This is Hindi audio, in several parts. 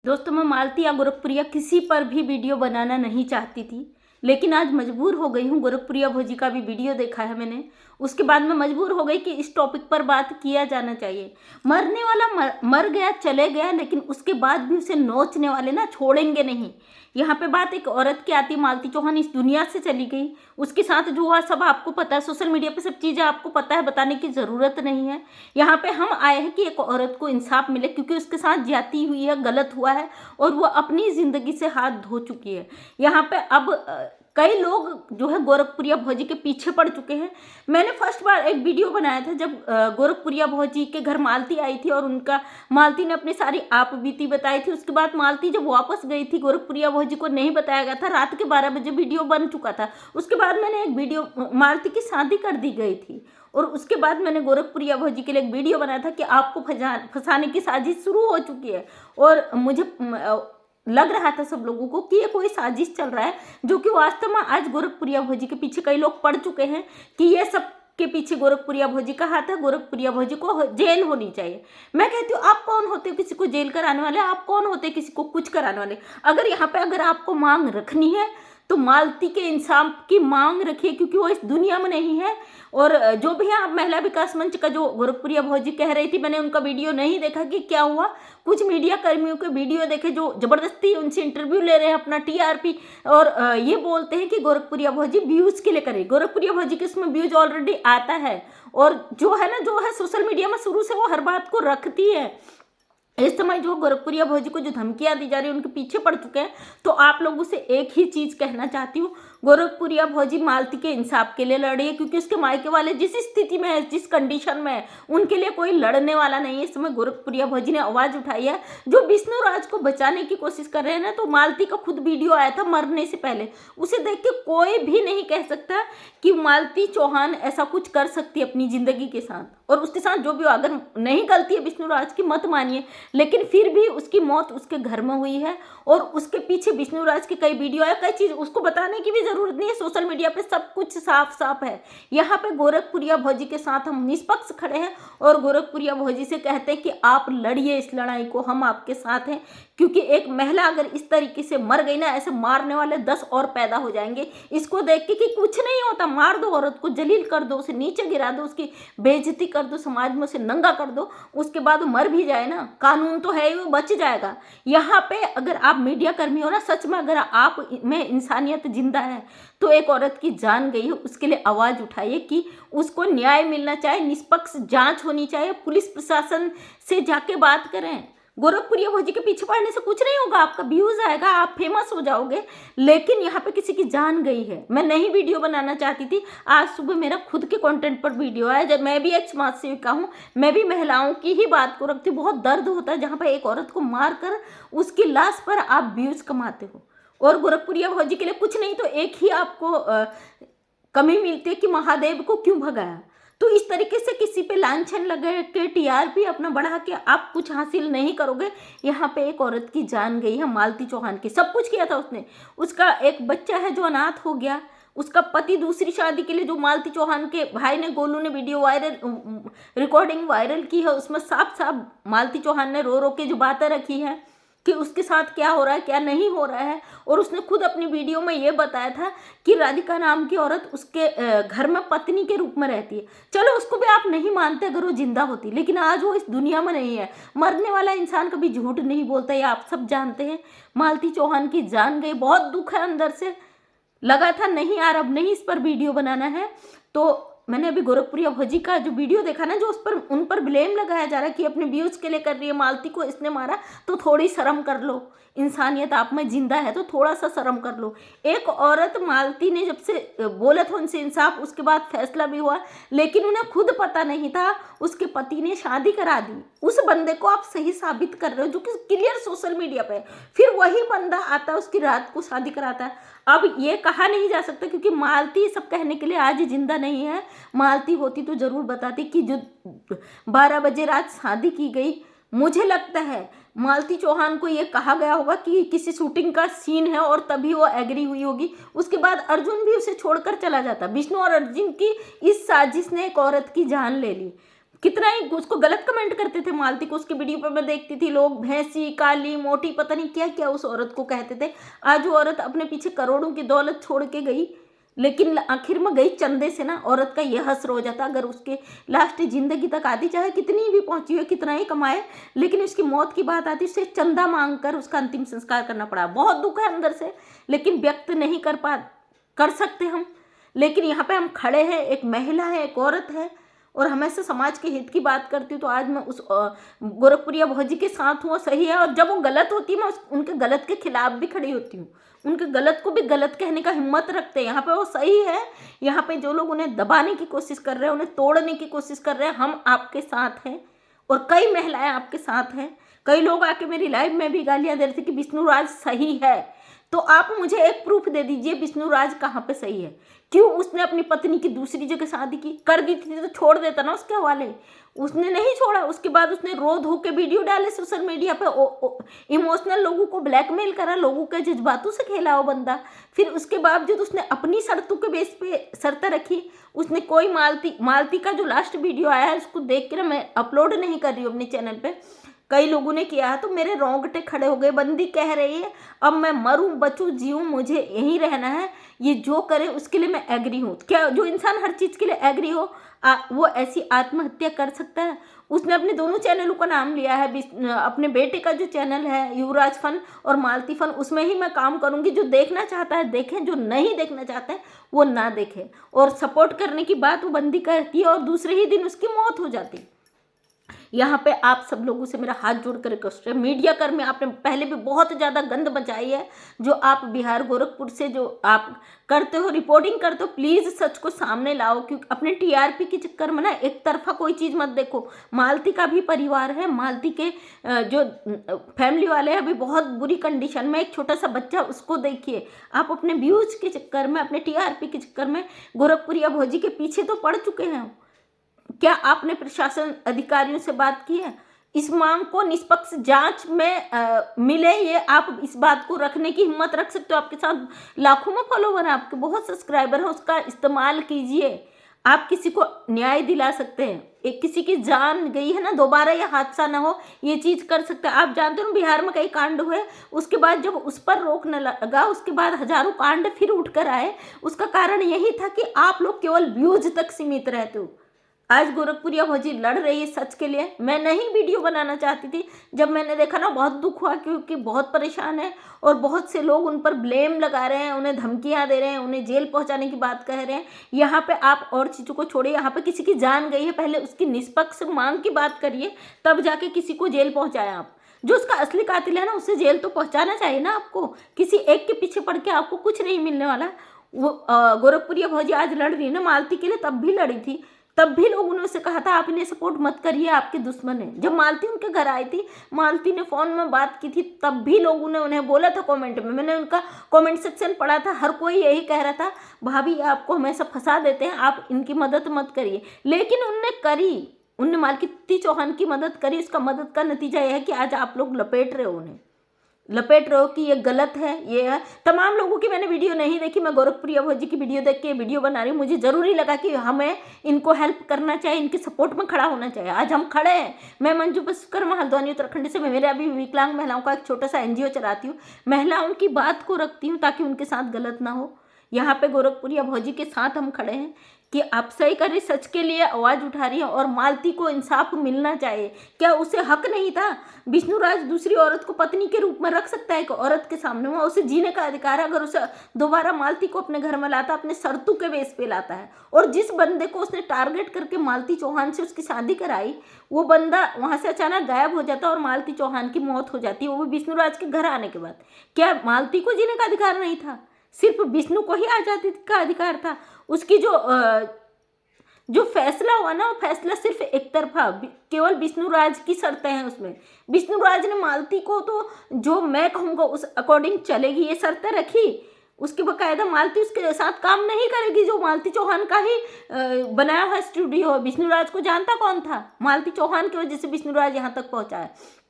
दोस्तों, मैं मालती या गोरखप्रिया किसी पर भी वीडियो बनाना नहीं चाहती थी, लेकिन आज मजबूर हो गई हूँ। गोरखप्रिया भौजी का भी वीडियो देखा है मैंने, उसके बाद मैं मजबूर हो गई कि इस टॉपिक पर बात किया जाना चाहिए। मरने वाला मर गया, चले गया, लेकिन उसके बाद भी उसे नोचने वाले ना छोड़ेंगे नहीं। यहाँ पे बात एक औरत की आती, मालती चौहान इस दुनिया से चली गई, उसके साथ जो हुआ सब आपको पता है, सोशल मीडिया पे सब चीज़ें आपको पता है, बताने की ज़रूरत नहीं है। यहाँ पे हम आए हैं कि एक औरत को इंसाफ मिले, क्योंकि उसके साथ ज्यादती हुई है, गलत हुआ है और वो अपनी ज़िंदगी से हाथ धो चुकी है। यहाँ पे अब कई लोग जो है गोरखप्रिया भौजी के पीछे पड़ चुके हैं। मैंने फर्स्ट बार एक वीडियो बनाया था जब गोरखप्रिया भौजी के घर मालती आई थी और उनका मालती ने अपनी सारी आप बीती बताई थी। उसके बाद मालती जब वापस गई थी, गोरखप्रिया भौजी को नहीं बताया गया था, रात के 12 बजे वीडियो बन चुका था। उसके बाद मैंने एक वीडियो, मालती की शादी कर दी गई थी और उसके बाद मैंने गोरखप्रिया भौजी के लिए एक वीडियो बनाया था कि आपको फंसाने की साजिश शुरू हो चुकी है। और मुझे लग रहा था सब लोगों को कि ये कोई साजिश चल रहा है, जो कि वास्तव में आज गोरखप्रिया भौजी के पीछे कई लोग पड़ चुके हैं कि ये सब के पीछे गोरखप्रिया भौजी का हाथ है। गोरखप्रिया भौजी को जेल होनी चाहिए। मैं कहती हूँ, आप कौन होते हो किसी को जेल कराने वाले? आप कौन होते किसी को कुछ कराने वाले? अगर यहाँ पे अगर आपको मांग रखनी है तो मालती के इंसाफ की मांग रखिए, क्योंकि वो इस दुनिया में नहीं है। और जो भी है, आप महिला विकास मंच का जो गोरखप्रिया भौजी कह रही थी, मैंने उनका वीडियो नहीं देखा कि क्या हुआ। कुछ मीडिया कर्मियों के वीडियो देखे जो जबरदस्ती उनसे इंटरव्यू ले रहे हैं अपना टीआरपी, और ये बोलते हैं कि गोरखप्रिया भौजी व्यूज के लिए करे। गोरखप्रिया भौजी के इसमें व्यूज ऑलरेडी आता है, और जो है ना, जो है सोशल मीडिया में शुरू से वो हर बात को रखती है। इस समय जो गोरखप्रिया भौजी को जो धमकियां दी जा रही है, उनके पीछे पड़ चुके हैं। तो आप लोगों से एक ही चीज कहना चाहती हूँ, गोरखप्रिया भौजी मालती के इंसाफ के लिए लड़ी है, क्योंकि उसके मायके वाले जिस स्थिति में है, जिस कंडीशन में है, उनके लिए कोई लड़ने वाला नहीं है। इस समय गोरखप्रिया भौजी ने आवाज उठाई है। जो विष्णु राज को बचाने की कोशिश कर रहे हैं ना, तो मालती का खुद वीडियो आया था मरने से पहले, उसे देख के कोई भी नहीं कह सकता कि मालती चौहान ऐसा कुछ कर सकती है अपनी जिंदगी के साथ। और उसके साथ जो भी, अगर नहीं गलती है विष्णु राज की मत मानिए, लेकिन फिर भी उसकी मौत उसके घर में हुई है और उसके पीछे विष्णु राज के कई वीडियो है, कई चीज उसको बताने की भी जरूरत नहीं है। सोशल मीडिया पे सब कुछ साफ साफ है। यहाँ पे गोरखप्रिया भौजी के साथ हम निष्पक्ष खड़े हैं और गोरखप्रिया भौजी से कहते हैं कि आप लड़िए इस लड़ाई को, हम आपके साथ हैं। क्योंकि एक महिला अगर इस तरीके से मर गई ना, ऐसे मारने वाले 10 और पैदा हो जाएंगे। इसको देख के कि कुछ नहीं होता, मार दो औरत को, जलील कर दो, उसे नीचे गिरा दो, उसकी बेइज्जती कर दो, समाज में उसे नंगा कर दो, उसके बाद वो मर भी जाए ना, कानून तो है ही, वो बच जाएगा। यहाँ पे अगर आप मीडिया कर्मी हो ना, सच में अगर आप में इंसानियत जिंदा है, तो एक औरत की जान गई है, उसके लिए आवाज उठाइए कि उसको न्याय मिलना चाहिए, निष्पक्ष जांच होनी चाहिए, पुलिस प्रशासन से जाके बात करें। गोरखप्रिया भौजी के पीछे पड़ने से कुछ नहीं होगा, आपका व्यूज आएगा, आप फेमस हो जाओगे, लेकिन यहाँ पे किसी की जान गई है। मैं नहीं वीडियो बनाना चाहती थी, आज सुबह मेरा खुद के कंटेंट पर वीडियो आया। जब मैं भी एक समाज सेविका हूँ, मैं भी महिलाओं की ही बात को रखती हूँ। बहुत दर्द होता है जहाँ पर एक औरत को मार कर उसकी लाश पर आप व्यूज कमाते हो। और गोरखप्रिया भौजी के लिए कुछ नहीं तो एक ही आपको कमी मिलती है कि महादेव को क्यों भगाया। तो इस तरीके से किसी पे लांछन लगा के टीआरपी अपना बढ़ा के आप कुछ हासिल नहीं करोगे। यहाँ पे एक औरत की जान गई है, मालती चौहान की, सब कुछ किया था उसने। उसका एक बच्चा है जो अनाथ हो गया, उसका पति दूसरी शादी के लिए, जो मालती चौहान के भाई ने, गोलू ने वीडियो वायरल, रिकॉर्डिंग वायरल की है, उसमें साफ साफ मालती चौहान ने रो रो के जो बातें रखी है कि उसके साथ क्या हो रहा है, क्या नहीं हो रहा है। और उसने खुद अपनी वीडियो में ये बताया था कि राधिका नाम की औरत उसके घर में पत्नी के रूप में रहती है। चलो, उसको भी आप नहीं मानते अगर वो जिंदा होती, लेकिन आज वो इस दुनिया में नहीं है। मरने वाला इंसान कभी झूठ नहीं बोलता, ये आप सब जानते हैं। मालती चौहान की जान गई, बहुत दुख है अंदर से। लगा था नहीं यार, अब नहीं इस पर वीडियो बनाना है, तो मैंने अभी गोरखप्रिया भौजी का जो वीडियो देखा ना, जो उस पर उन पर ब्लेम लगाया जा रहा है कि अपने व्यूज के लिए कर रही है, मालती को इसने मारा, तो थोड़ी शर्म कर लो। इंसानियत आप में जिंदा है तो थोड़ा सा शर्म कर लो। एक औरत, मालती ने जब से बोला था उनसे इंसाफ, उसके बाद फैसला भी हुआ, लेकिन उन्हें खुद पता नहीं था, उसके पति ने शादी करा दी। उस बंदे को आप सही साबित कर रहे हो, जो कि क्लियर सोशल मीडिया पे है। फिर वही बंदा आता है, उसकी रात को शादी कराता है। अब ये कहा नहीं जा सकता, क्योंकि मालती सब कहने के लिए आज जिंदा नहीं है। मालती होती तो जरूर बताती कि जो 12 बजे रात शादी की गई, मुझे लगता है मालती चौहान को ये कहा गया होगा कि किसी शूटिंग का सीन है और तभी वो एग्री हुई होगी। उसके बाद अर्जुन भी उसे छोड़कर चला जाता। विष्णु और अर्जुन की इस साजिश ने एक औरत की जान ले ली। कितना ही उसको गलत कमेंट करते थे मालती को। उसकी वीडियो पर मैं देखती थी, लोग भैंसी, काली, मोटी, पता नहीं क्या क्या उस औरत को कहते थे। आज वो औरत अपने पीछे करोड़ों की दौलत छोड़ के गई, लेकिन आखिर में गई चंदे से ना। औरत का यह हश्र हो जाता अगर उसके लास्ट जिंदगी तक आती, चाहे कितनी भी पहुंची हो, कितना ही कमाए, लेकिन उसकी मौत की बात आती, उससे चंदा मांग कर उसका अंतिम संस्कार करना पड़ा। बहुत दुख है अंदर से, लेकिन व्यक्त नहीं कर सकते हम। लेकिन यहाँ पे हम खड़े हैं, एक महिला है, एक औरत है, और हमेशा समाज के हित की बात करती हूँ। तो आज मैं उस गोरखपुरिया भौजी के साथ हूँ, सही है। और जब वो गलत होती है, मैं उनके गलत के खिलाफ भी खड़ी होती हूँ। उनके गलत को भी गलत कहने का हिम्मत रखते हैं। यहाँ पे वो सही है। यहाँ पे जो लोग उन्हें दबाने की कोशिश कर रहे हैं, उन्हें तोड़ने की कोशिश कर रहे हैं, हम आपके साथ हैं। और कई महिलाएं आपके साथ हैं। कई लोग आके मेरी लाइव में भी गालियां दे रहे थे कि विष्णु राज सही है। तो आप मुझे एक प्रूफ दे दीजिए, विष्णु राज कहाँ पे सही है? क्यों उसने अपनी पत्नी की दूसरी जगह शादी की? कर दी थी तो छोड़ देता ना उसके हवाले। उसने नहीं छोड़ा। उसके बाद उसने रो धो के वीडियो डाले सोशल मीडिया पे, इमोशनल लोगों को ब्लैकमेल करा, लोगों के जज्बातों से खेला वो बंदा। फिर उसके बावजूद उसने अपनी शर्तों के बेस पे शर्तें रखी। उसने कोई मालती का जो लास्ट वीडियो आया है उसको देख कर, मैं अपलोड नहीं कर रही हूँ अपने चैनल पे, कई लोगों ने किया है तो मेरे रोंगटे खड़े हो गए। बंदी कह रही है अब मैं मरूं बचूं जीऊं, मुझे यहीं रहना है, ये जो करे उसके लिए मैं एग्री हूँ। क्या जो इंसान हर चीज़ के लिए एग्री हो वो ऐसी आत्महत्या कर सकता है? उसने अपने दोनों चैनलों का नाम लिया है। अपने बेटे का जो चैनल है युवराज फन और मालती फन, उसमें ही मैं काम करूंगी। जो देखना चाहता है देखें, जो नहीं देखना चाहता है वो ना देखे। और सपोर्ट करने की बात वो बंदी करती है और दूसरे ही दिन उसकी मौत हो जाती है। यहाँ पे आप सब लोगों से मेरा हाथ जोड़ कर रिक्वेस्ट है, मीडिया कर्मी आपने पहले भी बहुत ज़्यादा गंद मचाई है। जो आप बिहार गोरखपुर से जो आप करते हो, रिपोर्टिंग करते हो, प्लीज़ सच को सामने लाओ। क्योंकि अपने टीआरपी के चक्कर में ना एक तरफा कोई चीज़ मत देखो। मालती का भी परिवार है, मालती के जो फैमिली वाले हैं अभी बहुत बुरी कंडीशन में, एक छोटा सा बच्चा, उसको देखिए। आप अपने व्यूज के चक्कर में, अपने टीआरपी के चक्कर में गोरखपुरिया भौजी के पीछे तो पड़ चुके हैं। क्या आपने प्रशासन अधिकारियों से बात की है? इस मांग को निष्पक्ष जांच में मिले, ये आप इस बात को रखने की हिम्मत रख सकते हो। आपके साथ लाखों में फॉलोवर हैं, आपके बहुत सब्सक्राइबर हैं, उसका इस्तेमाल कीजिए। आप किसी को न्याय दिला सकते हैं। एक किसी की जान गई है ना, दोबारा ये हादसा ना हो, ये चीज़ कर सकते हैं। आप जानते हो बिहार में कई कांड हुए, उसके बाद जब उस पर रोक न लगा, उसके बाद हजारों कांड फिर उठकर आए। उसका कारण यही था कि आप लोग केवल व्यूज तक सीमित रहते हो। आज गोरखपुरिया भौजी लड़ रही है सच के लिए। मैं नहीं वीडियो बनाना चाहती थी, जब मैंने देखा ना बहुत दुख हुआ, क्योंकि बहुत परेशान है और बहुत से लोग उन पर ब्लेम लगा रहे हैं, उन्हें धमकियां दे रहे हैं, उन्हें जेल पहुंचाने की बात कह रहे हैं। यहाँ पे आप और चीज़ों को छोड़िए, यहाँ पे किसी की जान गई है, पहले उसकी निष्पक्ष मांग की बात करिए, तब जाके किसी को जेल पहुँचाएं आप। जो उसका असली कातिल है ना, उसे जेल तो पहुँचाना चाहिए ना आपको। किसी एक के पीछे पड़ के आपको कुछ नहीं मिलने वाला। वो गोरखपुरिया भौजी आज लड़ रही है ना मालती के लिए, तब भी लड़ी थी, तब भी लोगों ने उसे कहा था आप इन्हें सपोर्ट मत करिए, आपके दुश्मन है। जब मालती उनके घर आई थी, मालती ने फ़ोन में बात की थी, तब भी लोगों ने उन्हें बोला था कमेंट में, मैंने उनका कमेंट सेक्शन पढ़ा था, हर कोई यही कह रहा था भाभी आपको हमेशा फंसा देते हैं, आप इनकी मदद मत करिए। लेकिन उनने करी, उनने मालती चौहान की मदद करी। उसका मदद का नतीजा यह है कि आज आप लोग लपेट रहे हो, उन्हें लपेट रहे हो कि ये गलत है, ये है। तमाम लोगों की मैंने वीडियो नहीं देखी, मैं गोरखपुरिया भौजी की वीडियो देख के वीडियो बना रही हूँ। मुझे ज़रूरी लगा कि हमें इनको हेल्प करना चाहिए, इनके सपोर्ट में खड़ा होना चाहिए। आज हम खड़े हैं। मैं मंजू विश्वकर्मा हल्द्वानी उत्तराखंड से, मैं मेरे अभी विकलांग महिलाओं का एक छोटा सा एनजीओ चलाती हूँ। महिलाओं की बात को रखती हूँ ताकि उनके साथ गलत ना हो। यहाँ पे गोरखपुरिया भौजी के साथ हम खड़े हैं कि आप सही कर रही, सच के लिए आवाज़ उठा रही है और मालती को इंसाफ मिलना चाहिए। क्या उसे हक नहीं था? विष्णु राज दूसरी औरत को पत्नी के रूप में रख सकता है एक औरत के सामने, वहाँ उसे जीने का अधिकार है। अगर उसे दोबारा मालती को अपने घर में लाता, अपने शर्तों के बेस पे लाता है। और जिस बंदे को उसने टारगेट करके मालती चौहान से उसकी शादी कराई, वो बंदा वहाँ से अचानक गायब हो जाता और मालती चौहान की मौत हो जाती है, वो भी विष्णु राज के घर आने के बाद। क्या मालती को जीने का अधिकार नहीं था? सिर्फ विष्णु को ही आज़ादी का अधिकार था। उसकी जो फैसला हुआ ना, वो फैसला सिर्फ एक तरफा, केवल विष्णु राज की शर्तें हैं उसमें। विष्णु राज ने मालती को तो जो मैं कहूँगा उस अकॉर्डिंग चलेगी ये शर्तें रखी। उसके बाकायदा मालती उसके साथ काम नहीं करेगी, जो मालती चौहान का ही बनाया हुआ स्टूडियो है। विष्णु राज को जानता कौन था? मालती चौहान की वजह से विष्णु राज यहाँ तक पहुँचा है।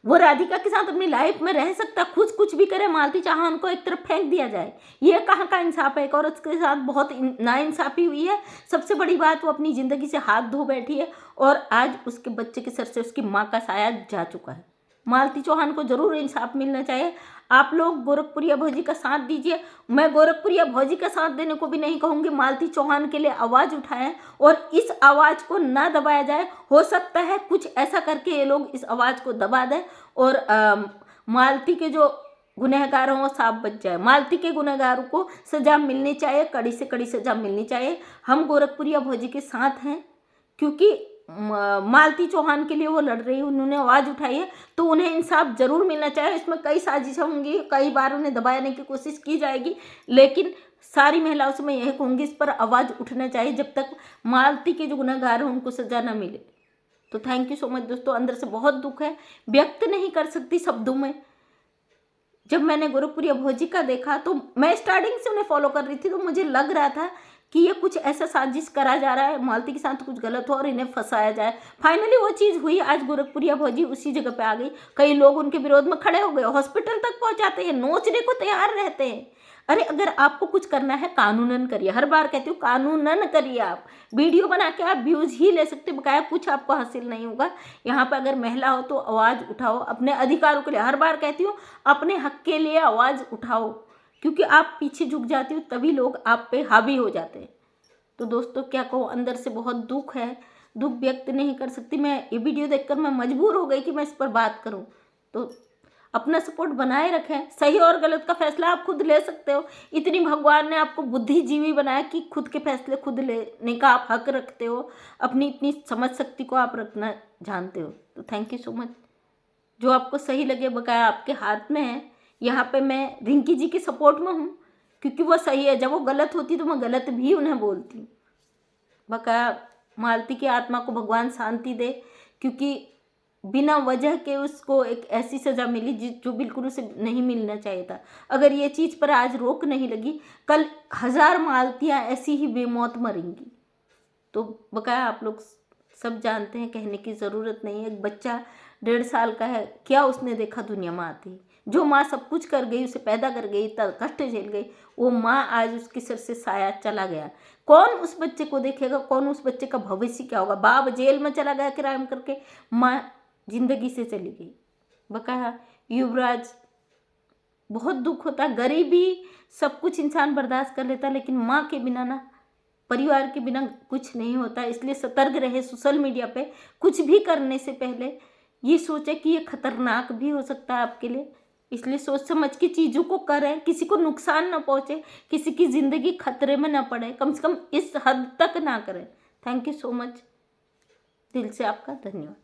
वो राधिका के साथ अपनी लाइफ में रह सकता, खुद कुछ भी करे, मालती चौहान को एक तरफ फेंक दिया जाए, ये कहाँ का इंसाफ है। एक औरत के साथ बहुत नाइंसाफी हुई है। सबसे बड़ी बात, वो अपनी ज़िंदगी से हाथ धो बैठी है और आज उसके बच्चे के सर से उसकी माँ का साया जा चुका है। मालती चौहान को जरूर इंसाफ मिलना चाहिए। आप लोग गोरखपुरिया भौजी का साथ दीजिए। मैं गोरखपुरिया भौजी का साथ देने को भी नहीं कहूँगी, मालती चौहान के लिए आवाज़ उठाएं और इस आवाज़ को ना दबाया जाए। हो सकता है कुछ ऐसा करके ये लोग इस आवाज़ को दबा दें और मालती के जो गुनहगार हों वो साफ बच जाए। मालती के गुनहगारों को सज़ा मिलनी चाहिए, कड़ी से कड़ी सज़ा मिलनी चाहिए। हम गोरखपुरिया भौजी के साथ हैं क्योंकि मालती चौहान के लिए वो लड़ रही है, उन्होंने आवाज़ उठाई है, तो उन्हें इंसाफ जरूर मिलना चाहिए। इसमें कई साजिशें होंगी, कई बार उन्हें दबाने की कोशिश की जाएगी, लेकिन सारी महिलाओं से मैं यही कहूँगी, इस पर आवाज़ उठना चाहिए जब तक मालती के जो गुनहगार हैं उनको सज़ा ना मिले। तो थैंक यू सो मच दोस्तों। अंदर से बहुत दुख है, व्यक्त नहीं कर सकती शब्दों में। जब मैंने गोरखपुरिया भौजी का देखा तो मैं स्टार्टिंग से उन्हें फॉलो कर रही थी, तो मुझे लग रहा था कि ये कुछ ऐसा साजिश करा जा रहा है, मालती के साथ कुछ गलत हो और इन्हें फंसाया जाए। फाइनली वो चीज़ हुई। आज गोरखपुरिया भौजी उसी जगह पे आ गई। कई लोग उनके विरोध में खड़े हो गए, हॉस्पिटल तक पहुंचाते हैं, नोचने को तैयार रहते हैं। अरे अगर आपको कुछ करना है कानूनन करिए। हर बार कहती हूँ कानूनन करिए। आप वीडियो बना के आप व्यूज़ ही ले सकते, बकाया कुछ आपको हासिल नहीं होगा। यहाँ पर अगर महिला हो तो आवाज़ उठाओ अपने अधिकारों के लिए। हर बार कहती हूँ अपने हक के लिए आवाज़ उठाओ, क्योंकि आप पीछे झुक जाती हो तभी लोग आप पे हावी हो जाते हैं। तो दोस्तों क्या कहूँ, अंदर से बहुत दुख है, दुख व्यक्त नहीं कर सकती। मैं ये वीडियो देखकर मैं मजबूर हो गई कि मैं इस पर बात करूँ। तो अपना सपोर्ट बनाए रखें। सही और गलत का फैसला आप खुद ले सकते हो। इतनी भगवान ने आपको बुद्धिजीवी बनाया कि खुद के फैसले खुद लेने का आप हक रखते हो। अपनी इतनी समझ शक्ति को आप रखना जानते हो। तो थैंक यू सो मच। जो आपको सही लगे बकाया आपके हाथ में है। यहाँ पे मैं रिंकी जी के सपोर्ट में हूँ क्योंकि वो सही है। जब वो गलत होती तो मैं गलत भी उन्हें बोलती हूँ। बकाया मालती की आत्मा को भगवान शांति दे, क्योंकि बिना वजह के उसको एक ऐसी सज़ा मिली जो बिल्कुल उसे नहीं मिलना चाहिए था। अगर ये चीज़ पर आज रोक नहीं लगी, कल 1000 मालतियाँ ऐसी ही बेमौत मरेंगी। तो बकाया आप लोग सब जानते हैं, कहने की ज़रूरत नहीं है। एक बच्चा 1.5 साल का है, क्या उसने देखा दुनिया में आती। जो माँ सब कुछ कर गई, उसे पैदा कर गई, इतना कष्ट झेल गई, वो माँ आज उसके सिर से साया चला गया। कौन उस बच्चे को देखेगा, कौन उस बच्चे का भविष्य क्या होगा। बाप जेल में चला गया क्राइम करके, माँ जिंदगी से चली गई। बकाया युवराज, बहुत दुख होता। गरीबी सब कुछ इंसान बर्दाश्त कर लेता, लेकिन माँ के बिना ना, परिवार के बिना कुछ नहीं होता। इसलिए सतर्क रहे। सोशल मीडिया पे कुछ भी करने से पहले ये सोचे कि ये खतरनाक भी हो सकता है आपके लिए। इसलिए सोच समझ के चीज़ों को करें, किसी को नुकसान ना पहुँचे, किसी की ज़िंदगी खतरे में ना पड़े, कम से कम इस हद तक ना करें। Thank you so much. दिल से आपका धन्यवाद।